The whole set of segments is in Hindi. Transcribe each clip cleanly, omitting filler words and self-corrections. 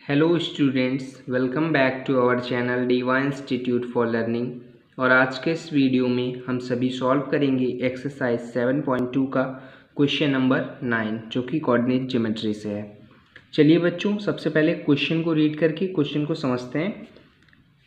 Hello students, welcome back to our channel Deeva institute for learning. और आज के इस वीडियो में हम सभी सॉल्व करेंगे एक्सरसाइज 7.2 का क्वेश्चन नंबर 9 जो कि कोऑर्डिनेट ज्योमेट्री से है। चलिए बच्चों, सबसे पहले क्वेश्चन को रीड करके क्वेश्चन को समझते हैं।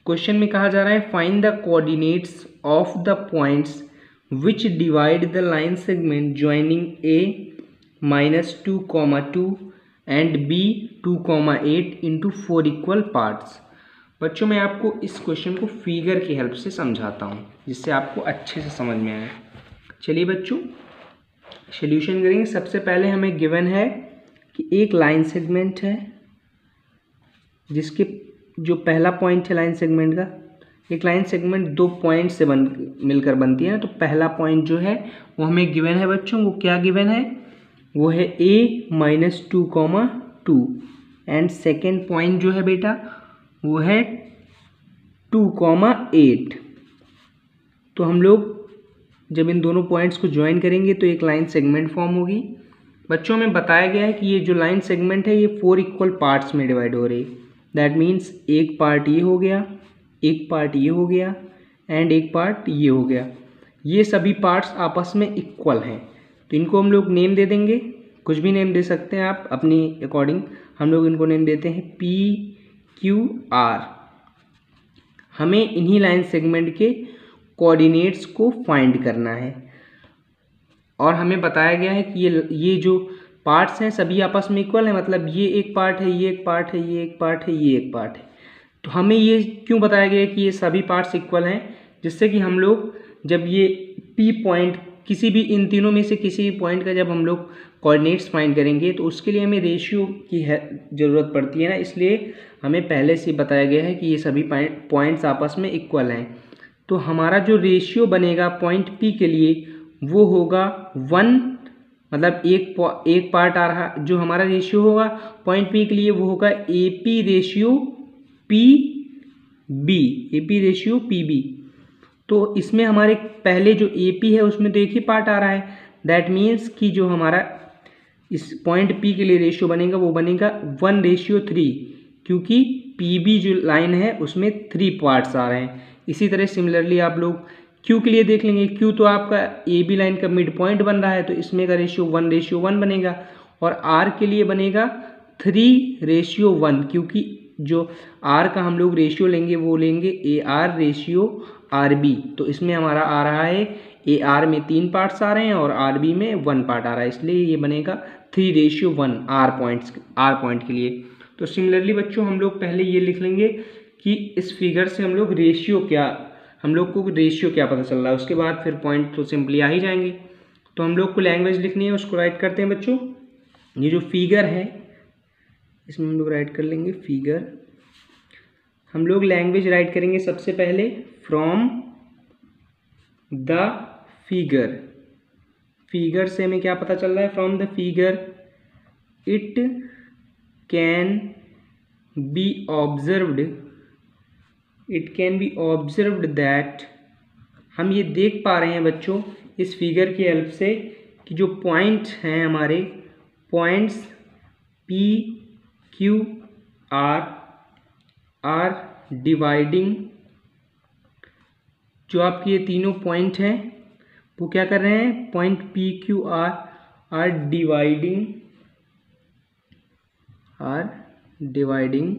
क्वेश्चन में कहा जा रहा है find the coordinates of the points which divide the line segment joining a-2, and B 2,8 into 4 equal parts. बच्चों, मैं आपको इस क्वेश्चन को फिगर की हेल्प से समझाता हूँ जिससे आपको अच्छे से समझ में आए। चलिए बच्चों, सॉल्यूशन करेंगे। सबसे पहले हमें गिवन है कि एक लाइन सेगमेंट है जिसके जो पहला पॉइंट है लाइन सेगमेंट का, एक लाइन सेगमेंट दो पॉइंट से मिलकर बनती है ना। तो पहला पॉइंट जो है वो हमें गिवन है बच्चों। वो क्या गिवन है? वो है a-2,2 एंड सेकेंड पॉइंट जो है बेटा वो है 2,8। तो हम लोग जब इन दोनों पॉइंट्स को ज्वाइन करेंगे तो एक लाइन सेगमेंट फॉर्म होगी। बच्चों में बताया गया है कि ये जो लाइन सेगमेंट है ये 4 इक्वल पार्ट्स में डिवाइड हो रही है। दैट मीन्स एक पार्ट ये हो गया, एक पार्ट ये हो गया एंड एक पार्ट ये हो गया। ये सभी पार्ट्स आपस में इक्वल हैं, तो इनको हम लोग नेम दे देंगे। कुछ भी नेम दे सकते हैं आप अपनी अकॉर्डिंग। हम लोग इनको नेम देते हैं P-Q-R। हमें इन्हीं लाइन सेगमेंट के कोऑर्डिनेट्स को फाइंड करना है और हमें बताया गया है कि ये जो पार्ट्स हैं सभी आपस में इक्वल है। मतलब ये एक पार्ट है, ये एक पार्ट है, ये एक पार्ट है, ये एक पार्ट है। तो हमें ये क्यों बताया गया है कि ये सभी पार्ट्स इक्वल हैं? जिससे कि हम लोग जब ये P पॉइंट किसी भी इन तीनों में से किसी भी पॉइंट का जब हम लोग कोऑर्डिनेट्स फाइंड करेंगे तो उसके लिए हमें रेशियो की ज़रूरत पड़ती है ना। इसलिए हमें पहले से बताया गया है कि ये सभी पॉइंट्स आपस में इक्वल हैं। तो हमारा जो रेशियो बनेगा पॉइंट P के लिए वो होगा 1। मतलब एक पार्ट आ रहा, जो हमारा रेशियो होगा पॉइंट P के लिए वो होगा AP ratio PB, AP ratio PB। तो इसमें हमारे पहले जो AP है उसमें तो एक ही पार्ट आ रहा है। दैट मीन्स कि जो हमारा इस पॉइंट P के लिए रेशियो बनेगा वो बनेगा 1:3, क्योंकि PB जो लाइन है उसमें 3 पार्ट्स आ रहे हैं। इसी तरह सिमिलरली आप लोग Q के लिए देख लेंगे। Q तो आपका AB लाइन का मिड पॉइंट बन रहा है, तो इसमें का रेशियो 1:1 बनेगा। और R के लिए बनेगा 3:1, क्योंकि जो R का हम लोग रेशियो लेंगे वो लेंगे AR रेशियो RB। तो इसमें हमारा आ रहा है AR में 3 पार्ट्स आ रहे हैं और RB में 1 पार्ट आ रहा है, इसलिए ये बनेगा 3:1 R पॉइंट के लिए। तो सिमिलरली बच्चों हम लोग पहले ये लिख लेंगे कि इस फिगर से हम लोग को रेशियो क्या पता चल रहा है। उसके बाद फिर पॉइंट तो सिंपली आ ही जाएंगे। तो हम लोग को लैंग्वेज लिखनी है, उसको राइट करते हैं बच्चों। ये जो फिगर है इसमें हम लोग राइट कर लेंगे फिगर। हम लोग लैंग्वेज राइट करेंगे सबसे पहले फ्रॉम द फिगर। फिगर से हमें क्या पता चल रहा है? From the figure it can be observed that, हम ये देख पा रहे हैं बच्चों इस फिगर की हेल्प से कि जो पॉइंट हैं हमारे पॉइंट्स P-Q-R आर डिवाइडिंग, जो आपके ये तीनों पॉइंट हैं वो क्या कर रहे हैं? Point P-Q-R are dividing.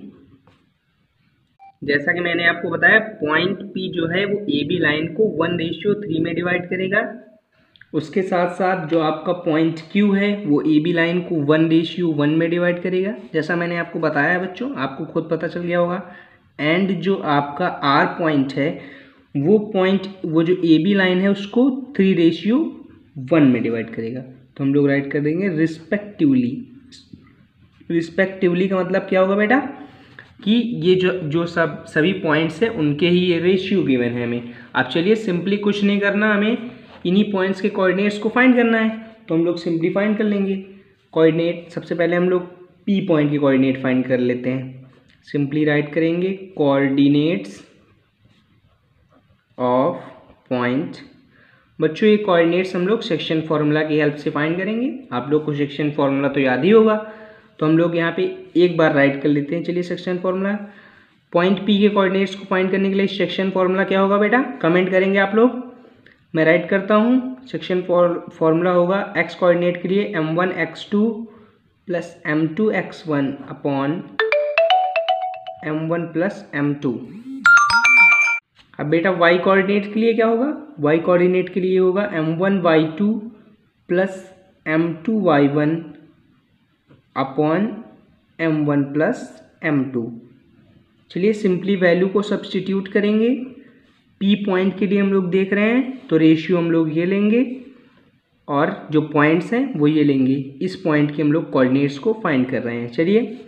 जैसा कि मैंने आपको बताया पॉइंट P जो है वो AB लाइन को 1:3 में डिवाइड करेगा। उसके साथ साथ जो आपका पॉइंट Q है वो AB लाइन को 1:1 में डिवाइड करेगा, जैसा मैंने आपको बताया बच्चों, आपको खुद पता चल गया होगा। एंड जो आपका R पॉइंट है वो जो AB लाइन है उसको 3:1 में डिवाइड करेगा। तो हम लोग राइट कर देंगे रिस्पेक्टिवली। रिस्पेक्टिवली का मतलब क्या होगा बेटा? कि ये जो सभी पॉइंट्स हैं उनके ही ये रेशियो गिवन है हमें। अब चलिए सिंपली कुछ नहीं करना, हमें इन्हीं पॉइंट्स के कोऑर्डिनेट्स को फाइंड करना है। तो हम लोग सिंपली फाइंड कर लेंगे कोऑर्डिनेट। सबसे पहले हम लोग P पॉइंट के कोऑर्डिनेट फाइंड कर लेते हैं। सिंपली राइट करेंगे कोऑर्डिनेट्स ऑफ पॉइंट। बच्चों ये कोऑर्डिनेट्स हम लोग सेक्शन फॉर्मूला की हेल्प से फाइंड करेंगे। आप लोग को सेक्शन फॉर्मूला तो याद ही होगा। तो हम लोग यहाँ पे एक बार राइट कर लेते हैं। चलिए सेक्शन फॉर्मूला, पॉइंट P के कोऑर्डिनेट्स को फाइंड करने के लिए सेक्शन फॉर्मूला क्या होगा बेटा, कमेंट करेंगे आप लोग। मैं राइट करता हूँ। सेक्शन फॉर्मूला होगा x कोऑर्डिनेट के लिए m1 x2 plus m2 x1 upon m1 plus m2। अब बेटा y कोऑर्डिनेट के लिए क्या होगा, y कोऑर्डिनेट के लिए होगा m1 y2 plus m2 y1 upon m1 plus m2। चलिए सिंपली वैल्यू को सब्स्टिट्यूट करेंगे। P पॉइंट के लिए हम लोग देख रहे हैं तो रेशियो हम लोग ये लेंगे और जो पॉइंट्स हैं वो ये लेंगे। इस पॉइंट के हम लोग कोऑर्डिनेट्स को फाइंड कर रहे हैं। चलिए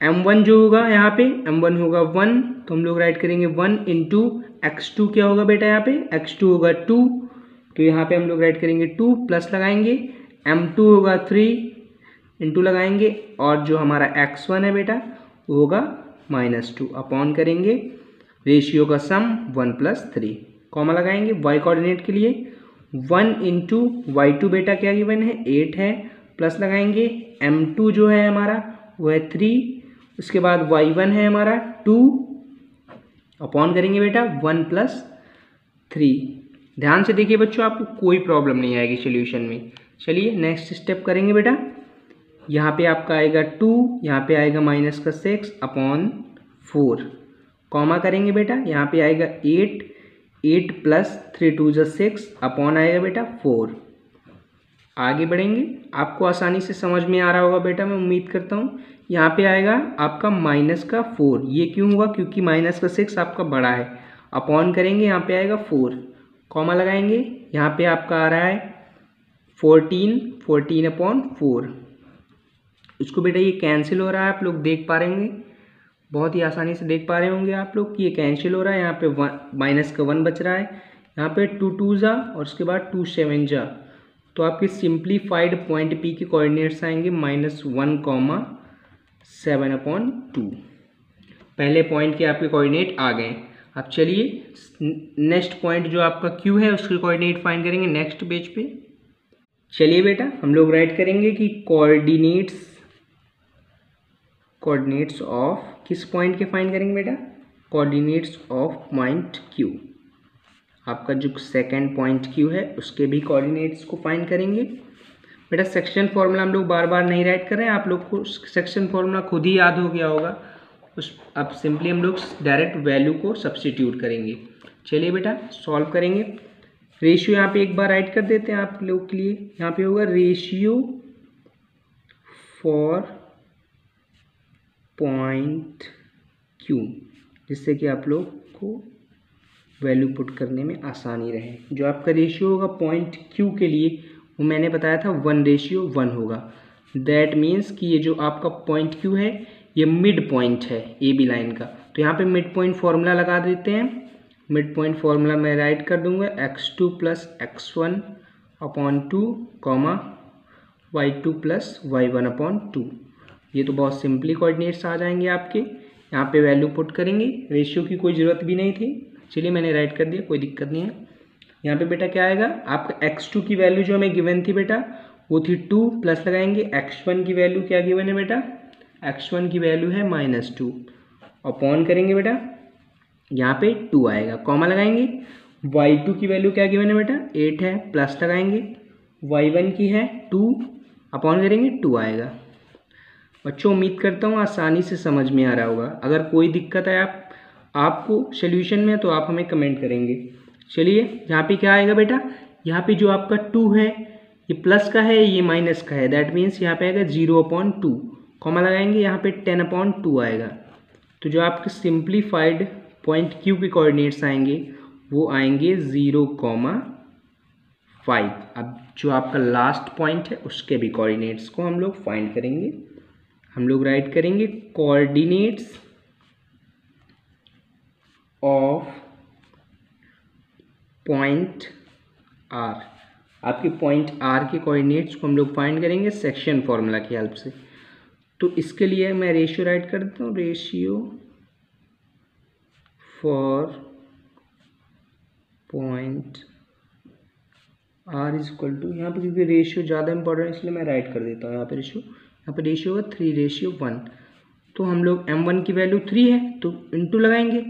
m1 जो होगा यहाँ पे m1 होगा 1, तो हम लोग राइट करेंगे 1 इंटू x2 क्या होगा बेटा, यहाँ पे x2 होगा 2, तो यहाँ पे हम लोग राइट करेंगे 2 प्लस लगाएंगे, m2 होगा 3 इंटू लगाएंगे और जो हमारा x1 है बेटा वो होगा -2 अपॉन करेंगे रेशियो का सम 1 प्लस 3, कॉमा लगाएंगे। y कोऑर्डिनेट के लिए 1 इंटू y2 बेटा क्या गिवन है 8 है, प्लस लगाएंगे m2 जो है हमारा वो है 3, उसके बाद y1 है हमारा 2 अपॉन करेंगे बेटा 1 प्लस 3। ध्यान से देखिए बच्चों, आपको कोई प्रॉब्लम नहीं आएगी सॉल्यूशन में। चलिए नेक्स्ट स्टेप करेंगे बेटा। यहाँ पे आपका आएगा 2, यहाँ पे आएगा -6 अपॉन 4, कॉमा करेंगे बेटा। यहाँ पे आएगा 8 प्लस 3 2 6 अपॉन आएगा बेटा 4। आगे बढ़ेंगे, आपको आसानी से समझ में आ रहा होगा बेटा, मैं उम्मीद करता हूँ। यहाँ पे आएगा आपका -4, ये क्यों हुआ, क्योंकि -6 आपका बड़ा है, अपॉन करेंगे यहाँ पे आएगा 4, कॉमा लगाएंगे। यहाँ पे आपका आ रहा है 14 अपॉन 4, उसको बेटा ये कैंसिल हो रहा है, आप लोग देख पा रहे होंगे, बहुत ही आसानी से देख पा रहे होंगे आप लोग कि ये कैंसिल हो रहा है। यहाँ पे -1 बच रहा है, यहाँ पे 2 2 जा और उसके बाद 2 7 जा, तो आपके सिंप्लीफाइड पॉइंट P के कोऑर्डिनेट्स आएंगे -1, 7 अपॉन 2। पहले पॉइंट के आपके कोऑर्डिनेट आ गए। अब चलिए नेक्स्ट पॉइंट जो आपका Q है उसके कोऑर्डिनेट फाइंड करेंगे नेक्स्ट पेज पे। चलिए बेटा हम लोग राइट करेंगे कि कोऑर्डिनेट्स ऑफ किस पॉइंट के फाइंड करेंगे बेटा, कोऑर्डिनेट्स ऑफ पॉइंट Q। आपका जो सेकंड पॉइंट Q है उसके भी कोऑर्डिनेट्स को फाइंड करेंगे। बेटा सेक्शन फॉर्मूला हम लोग बार बार नहीं राइट कर रहे हैं, आप लोग को सेक्शन फॉर्मूला खुद ही याद हो गया होगा। अब सिंपली हम लोग डायरेक्ट वैल्यू को सब्स्टिट्यूट करेंगे। चलिए बेटा सॉल्व करेंगे। रेशियो यहाँ पे एक बार राइट कर देते हैं आप लोग के लिए। यहाँ पे होगा रेशियो फॉर पॉइंट Q, जिससे कि आप लोग को वैल्यू पुट करने में आसानी रहे। जो आपका रेशियो होगा पॉइंट Q के लिए वो मैंने बताया था 1:1 होगा। दैट मीन्स कि ये जो आपका पॉइंट Q है ये मिड पॉइंट है AB लाइन का, तो यहाँ पे मिड पॉइंट फॉर्मूला लगा देते हैं। मिड पॉइंट फॉर्मूला मैं राइट कर दूंगा x2 plus x1 upon 2, y2 plus y1 upon 2। ये तो बहुत सिंपली कोऑर्डिनेट्स आ जाएंगे आपके। यहाँ पे वैल्यू पुट करेंगे, रेशियो की कोई ज़रूरत भी नहीं थी। चलिए मैंने राइट कर दिया, कोई दिक्कत नहीं है। यहाँ पे बेटा क्या आएगा, आपका x2 की वैल्यू जो हमें गिवन थी बेटा वो थी 2, प्लस लगाएंगे x1 की वैल्यू क्या गिवन है बेटा, x1 की वैल्यू है -2 अपॉन करेंगे बेटा यहाँ पे 2 आएगा, कॉमा लगाएंगे। y2 की वैल्यू क्या गिवन है बेटा 8 है, प्लस लगाएंगे y1 की है 2 अपॉन करेंगे 2 आएगा। बच्चों उम्मीद करता हूँ आसानी से समझ में आ रहा होगा। अगर कोई दिक्कत है आपको सॉल्यूशन में तो आप हमें कमेंट करेंगे। चलिए यहाँ पे क्या आएगा बेटा, यहाँ पे जो आपका 2 है ये प्लस का है ये माइनस का है, दैट मीन्स यहाँ पे आएगा 0/2, कॉमा लगाएंगे यहाँ पे 10/2 आएगा। तो जो आपके सिंप्लीफाइड पॉइंट Q के कोऑर्डिनेट्स आएंगे वो आएंगे 0,5। अब जो आपका लास्ट पॉइंट है उसके भी कोऑर्डिनेट्स को हम लोग फाइंड करेंगे। हम लोग राइट करेंगे कोऑर्डिनेट्स ऑफ पॉइंट R। आपके पॉइंट R के कोऑर्डिनेट्स को हम लोग फाइंड करेंगे सेक्शन फॉर्मूला की हेल्प से। तो इसके लिए मैं रेशियो राइट कर देता हूँ, ratio for point R is equal to, यहाँ पे क्योंकि रेशियो ज़्यादा इंपॉर्टेंट है इसलिए मैं राइट कर देता हूँ यहाँ पे रेशियो। यहाँ पर रेशियो होगा 3:1। तो हम लोग m1 की वैल्यू 3 है तो इंटू लगाएंगे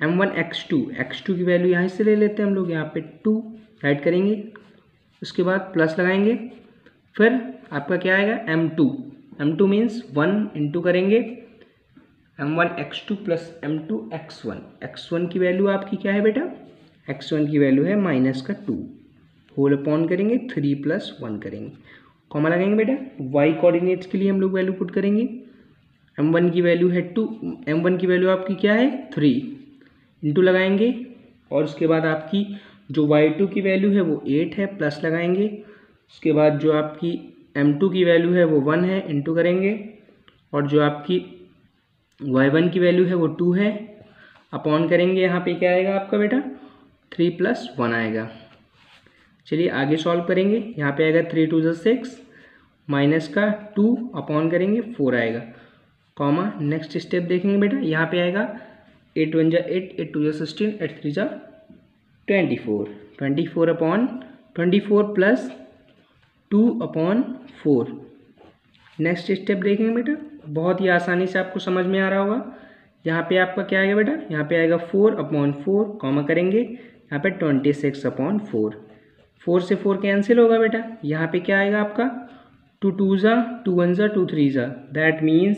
m1 x2 की वैल्यू यहाँ से ले लेते हैं हम लोग, यहाँ पे 2 ऐड करेंगे, उसके बाद प्लस लगाएंगे, फिर आपका क्या आएगा m2 मीन्स 1 इंटू करेंगे m1 x2 plus m2 x1 की वैल्यू आपकी क्या है बेटा, x1 की वैल्यू है -2 होल अपॉन करेंगे 3 + 1 करेंगे, कॉमा लगाएंगे बेटा। y कोऑर्डिनेट्स के लिए हम लोग वैल्यू पुट करेंगे, m1 की वैल्यू है 2, m1 की वैल्यू आपकी क्या है 3 इंटू लगाएंगे, और उसके बाद आपकी जो y2 की वैल्यू है वो 8 है, प्लस लगाएंगे, उसके बाद जो आपकी m2 की वैल्यू है वो 1 है, इंटू करेंगे, और जो आपकी y1 की वैल्यू है वो 2 है, अपॉन करेंगे, यहाँ पे क्या आएगा आपका बेटा 3 + 1 आएगा। चलिए आगे सॉल्व करेंगे, यहाँ पे आएगा 3 × 2 = 6 माइनस का 2 अपॉन करेंगे 4 आएगा, कॉमा नेक्स्ट स्टेप देखेंगे बेटा, यहाँ पे आएगा 8 × 1 = 8, 8 × 2 = 16, 8 × 3 = 24, 24 अपॉन 24 + 2/4। नेक्स्ट स्टेप देखेंगे बेटा, बहुत ही आसानी से आपको समझ में आ रहा होगा। यहाँ पे आपका क्या आएगा बेटा, यहाँ पे आएगा 4/4, कॉमा करेंगे, यहाँ पे 26/4, 4 से 4 कैंसिल होगा बेटा, यहाँ पे क्या आएगा आपका 2 × 2 = 2 × 1 = 2 × 3 = दैट मीन्स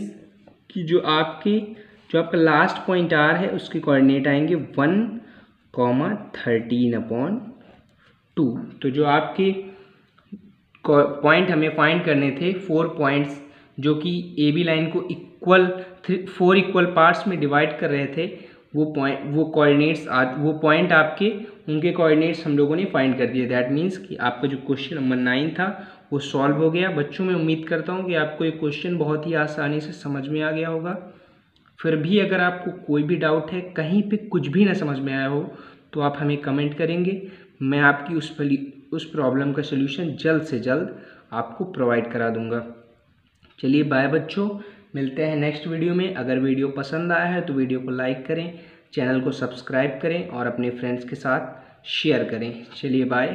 कि जो आपका लास्ट पॉइंट R है उसके कोऑर्डिनेट आएंगे 1,13/2। तो जो आपके पॉइंट हमें फाइंड करने थे 4 पॉइंट्स जो कि ए बी लाइन को 4 इक्वल पार्ट्स में डिवाइड कर रहे थे, वो पॉइंट आपके उनके कोऑर्डिनेट्स हम लोगों ने फाइंड कर दिए। दैट मीन्स कि आपका जो क्वेश्चन नंबर 9 था वो सॉल्व हो गया। बच्चों मैं उम्मीद करता हूँ कि आपको ये क्वेश्चन बहुत ही आसानी से समझ में आ गया होगा। फिर भी अगर आपको कोई भी डाउट है, कहीं पे कुछ भी ना समझ में आया हो, तो आप हमें कमेंट करेंगे, मैं आपकी उस प्रॉब्लम का सलूशन जल्द से जल्द आपको प्रोवाइड करा दूंगा। चलिए बाय बच्चों, मिलते हैं नेक्स्ट वीडियो में। अगर वीडियो पसंद आया है तो वीडियो को लाइक करें, चैनल को सब्सक्राइब करें और अपने फ्रेंड्स के साथ शेयर करें। चलिए बाय।